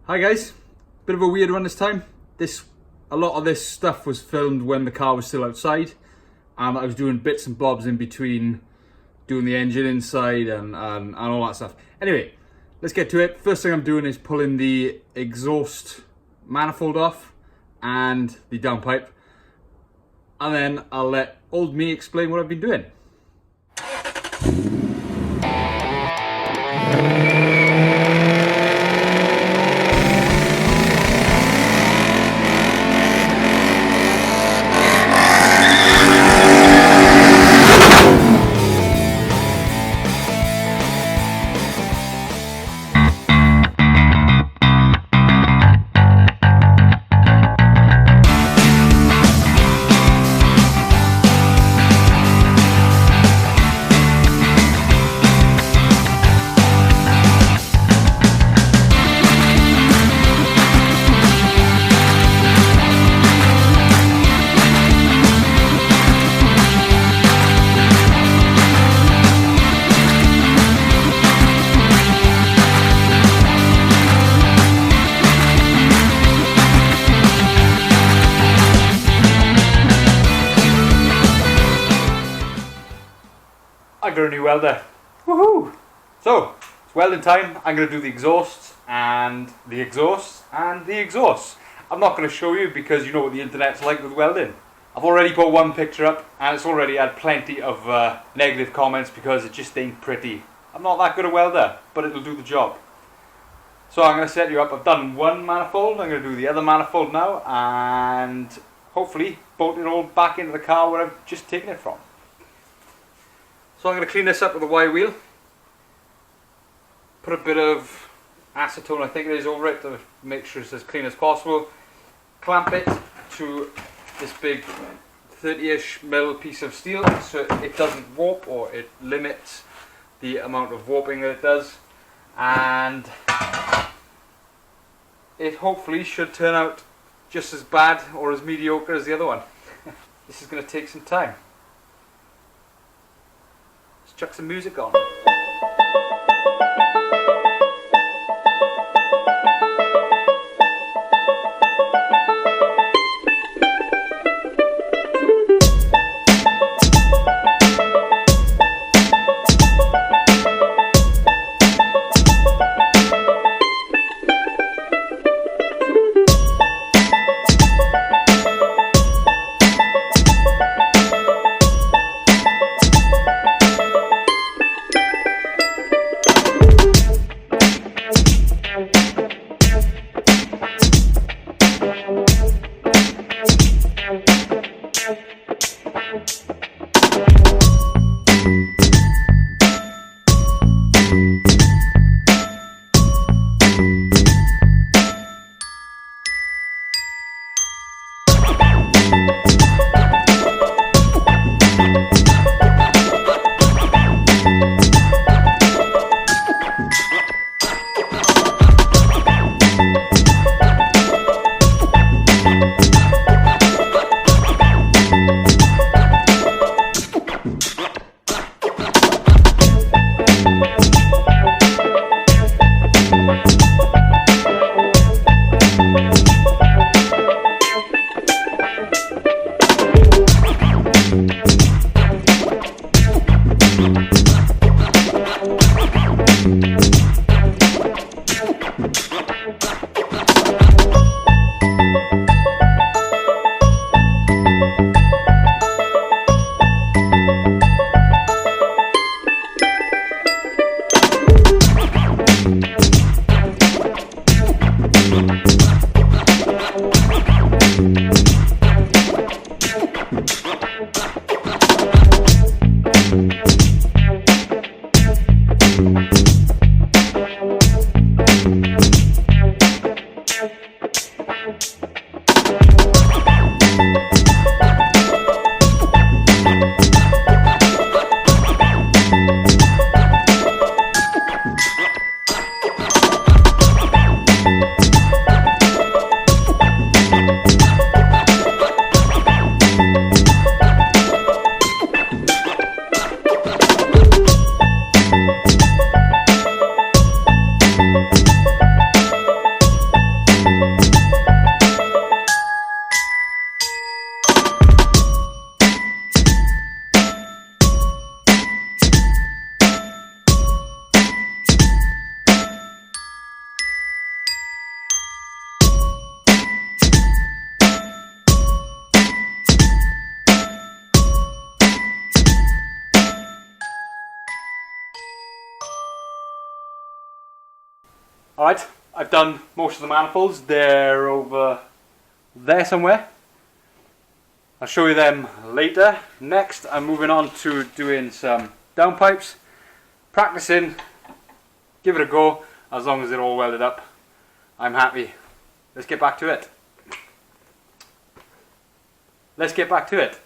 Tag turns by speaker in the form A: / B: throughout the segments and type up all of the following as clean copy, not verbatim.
A: Hi guys, bit of a weird one this time. A lot of this stuff was filmed when the car was still outside, and I was doing bits and bobs in between, doing the engine inside and all that stuff. Anyway, let's get to it. First thing I'm doing is pulling the exhaust manifold off and the downpipe, and then I'll let old me explain what I've been doing. I got a new welder. Woohoo! So, it's welding time. I'm going to do the exhausts and the exhausts and the exhausts. I'm not going to show you because you know what the internet's like with welding. I've already put one picture up and it's already had plenty of negative comments because it just ain't pretty. I'm not that good a welder, but it'll do the job. So I'm going to set you up. I've done one manifold. I'm going to do the other manifold now and hopefully bolt it all back into the car where I've just taken it from. So I'm going to clean this up with a Y wheel, put a bit of acetone, I think it is, over it to make sure it's as clean as possible, clamp it to this big 30-ish mil piece of steel so it doesn't warp, or it limits the amount of warping that it does, and it hopefully should turn out just as bad or as mediocre as the other one. This is going to take some time. Chuck some music on. Alright, I've done most of the manifolds. They're over there somewhere. I'll show you them later. Next, I'm moving on to doing some downpipes. Practicing, give it a go. As long as they're all welded up, I'm happy. Let's get back to it. Let's get back to it.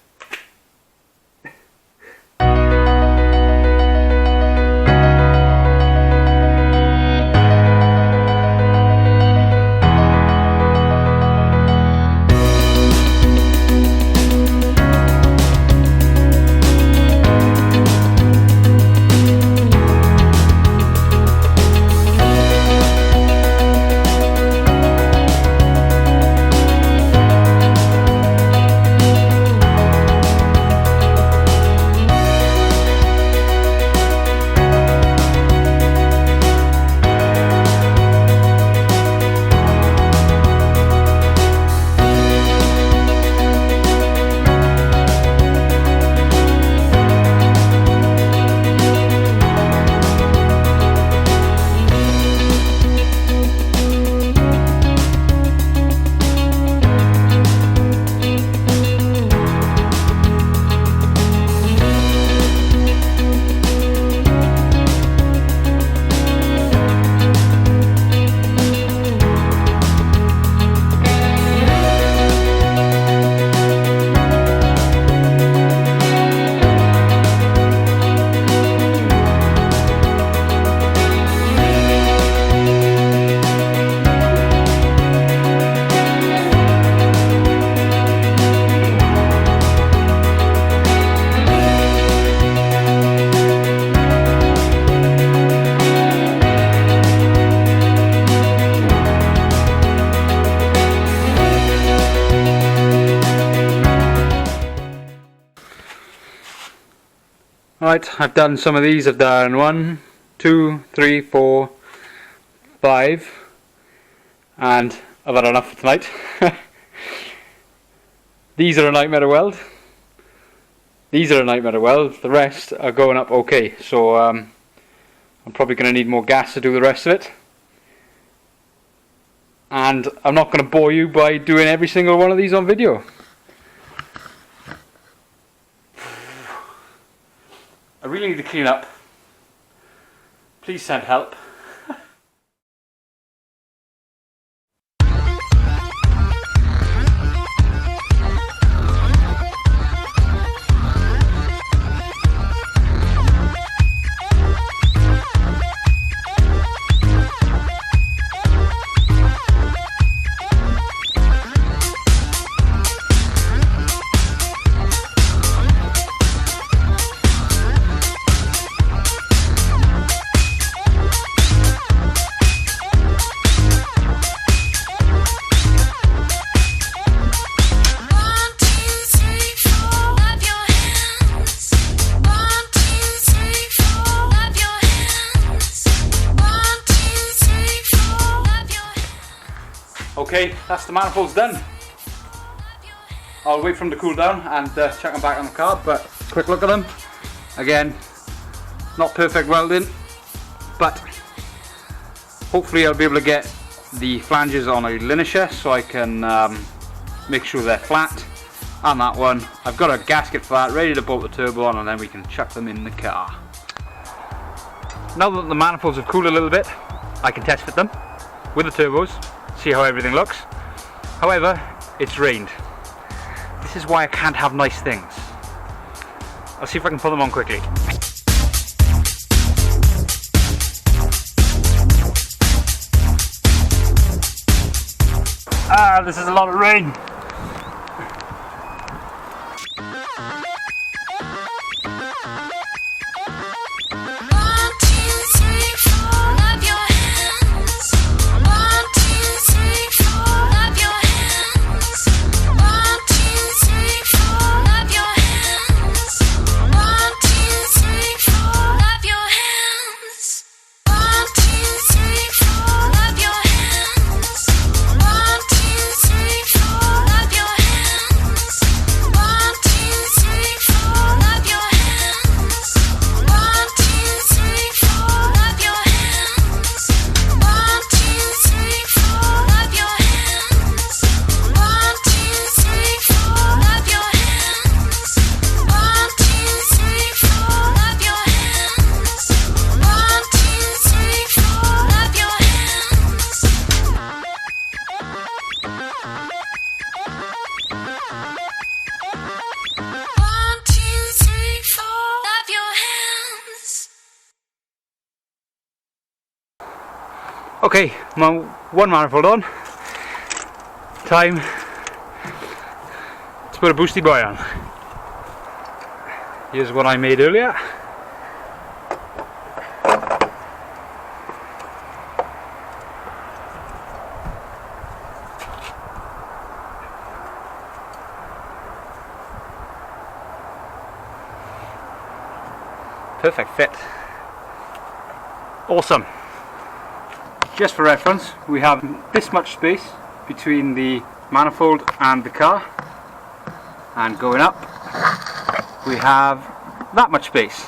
A: Right, I've done some of these. I've done 1, 2, 3, 4, 5, and I've had enough for tonight. These are a nightmare to weld. These are a nightmare to weld. The rest are going up okay, so I'm probably going to need more gas to do the rest of it. And I'm not going to bore you by doing every single one of these on video. I really need to clean up. Please send help. Okay, that's the manifolds done. I'll wait for them to cool down and check them back on the car, but quick look at them. Again, not perfect welding, but hopefully I'll be able to get the flanges on a linisher so I can make sure they're flat. And that one, I've got a gasket for that, ready to bolt the turbo on, and then we can chuck them in the car. Now that the manifolds have cooled a little bit, I can test fit them with the turbos, see how everything looks. However, it's rained. This is why I can't have nice things. I'll see if I can put them on quickly. Ah, this is a lot of rain.
B: One, two, three, four.
A: Okay, my one manifold on. Time to put a boosty boy on. Here's what I made earlier. Perfect fit. Awesome. Just for reference, we have this much space between the manifold and the car, and going up we have that much space.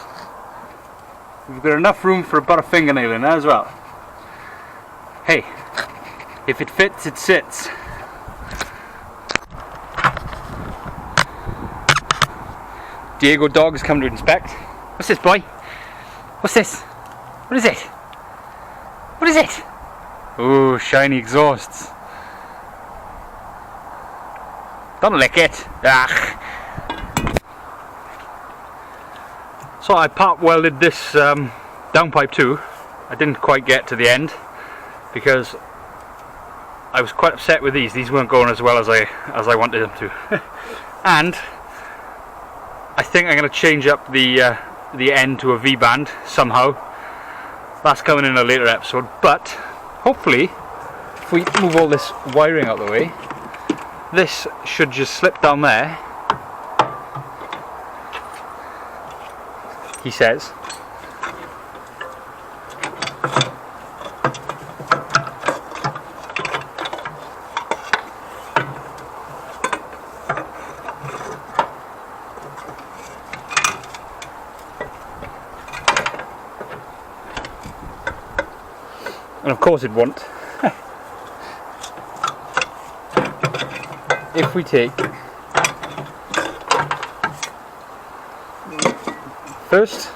A: We've got enough room for about a fingernail in there as well. Hey, if it fits, it sits. Diego dog has come to inspect. What's this, boy? What's this? What is it? What is it? Ooh, shiny exhausts. Don't lick it. Ugh. So I part welded this downpipe too. I didn't quite get to the end because I was quite upset with these. These weren't going as well as I wanted them to. And I think I'm going to change up the end to a V-band somehow. That's coming in a later episode, but hopefully if we move all this wiring out of the way, this should just slip down there, he says. And of course it won't. If we take, first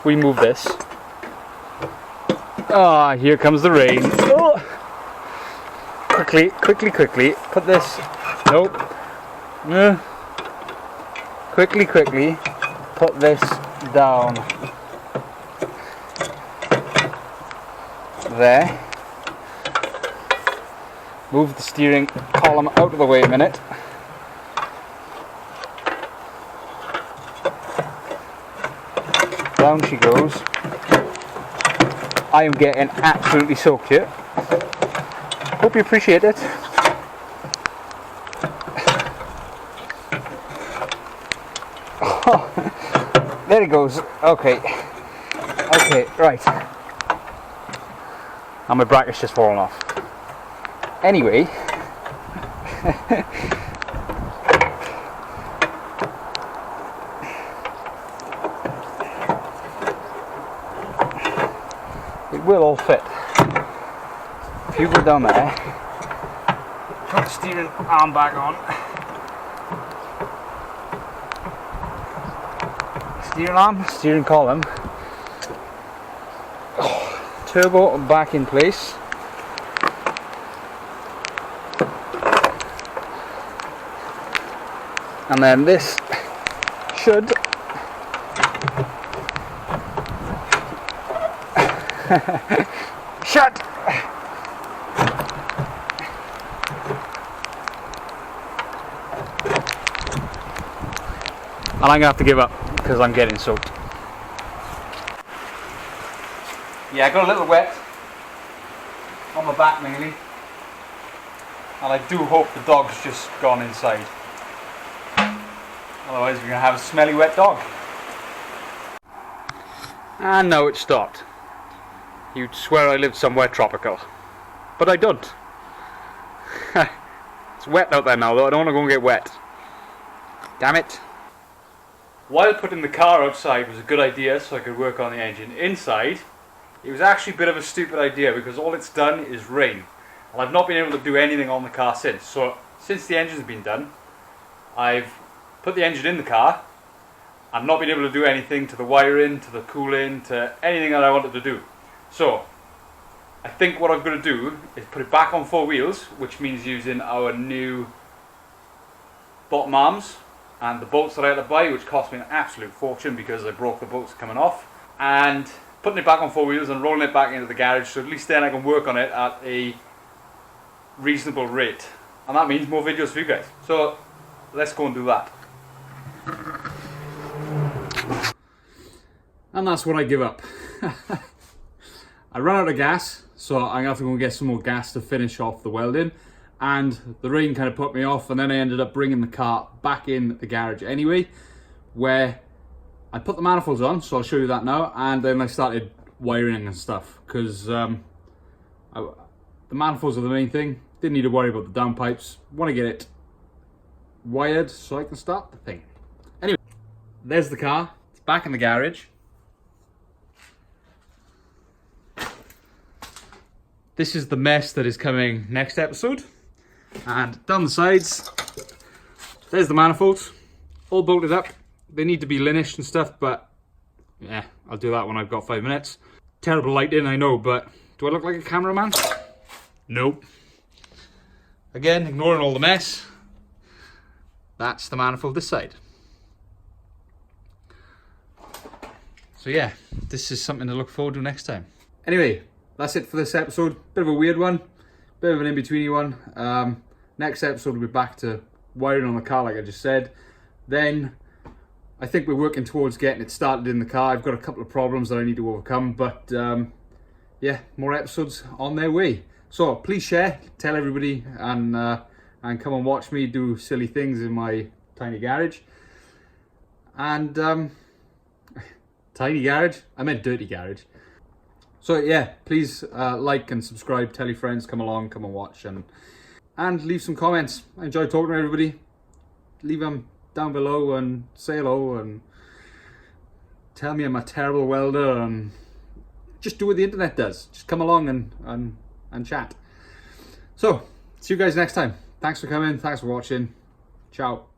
A: we move this. Ah, here comes the rain. Oh. Quickly, quickly, quickly, put this, nope. Quickly, quickly, put this down. There. Move the steering column out of the way a minute. Down she goes. I am getting absolutely soaked here. Hope you appreciate it. Oh, there it goes. Okay. Okay, right. And my bracket's just fallen off. Anyway, it will all fit. If you go down there, put the steering arm back on. Steering arm, steering column. Turbo back in place. And then this should shut. And I'm gonna have to give up because I'm getting soaked. Yeah, I got a little wet on my back mainly, and I do hope the dog's just gone inside. Otherwise we're going to have a smelly wet dog. And now it's stopped. You'd swear I lived somewhere tropical. But I don't. It's wet out there now though, I don't want to go and get wet. Damn it. While putting the car outside was a good idea so I could work on the engine inside, it was actually a bit of a stupid idea because all it's done is rain. And I've not been able to do anything on the car since. So since the engine's been done, I've put the engine in the car and not been able to do anything to the wiring, to the cooling, to anything that I wanted to do. So I think what I'm going to do is put it back on four wheels, which means using our new bottom arms and the bolts that I had to buy, which cost me an absolute fortune because I broke the bolts coming off. And putting it back on 4 wheels and rolling it back into the garage, so at least then I can work on it at a reasonable rate, and that means more videos for you guys. So let's go and do that. And that's what I give up. I ran out of gas, so I'm gonna have to go and get some more gas to finish off the welding, and the rain kind of put me off, and then I ended up bringing the car back in the garage anyway, where I put the manifolds on, so I'll show you that now, and then I started wiring and stuff, because the manifolds are the main thing. Didn't need to worry about the downpipes. Want to get it wired so I can start the thing. Anyway, there's the car. It's back in the garage. This is the mess that is coming next episode. And down the sides, there's the manifolds, all bolted up. They need to be linished and stuff, but yeah, I'll do that when I've got 5 minutes. Terrible lighting, I know, but do I look like a cameraman? Nope. Again, ignoring all the mess. That's the manifold this side. So yeah, this is something to look forward to next time. Anyway, that's it for this episode. Bit of a weird one, bit of an in-betweeny one. Next episode we'll be back to wiring on the car like I just said. Then I think we're working towards getting it started in the car. I've got a couple of problems that I need to overcome, but yeah, more episodes on their way. So please share, tell everybody, and come and watch me do silly things in my tiny garage. And tiny garage? I meant dirty garage. So yeah, please like and subscribe, tell your friends, come along, come and watch, and leave some comments. I enjoy talking to everybody. Leave them down below and say hello and tell me I'm a terrible welder, and just do what the internet does. Just come along and chat. So, see you guys next time. Thanks for coming, thanks for watching. Ciao.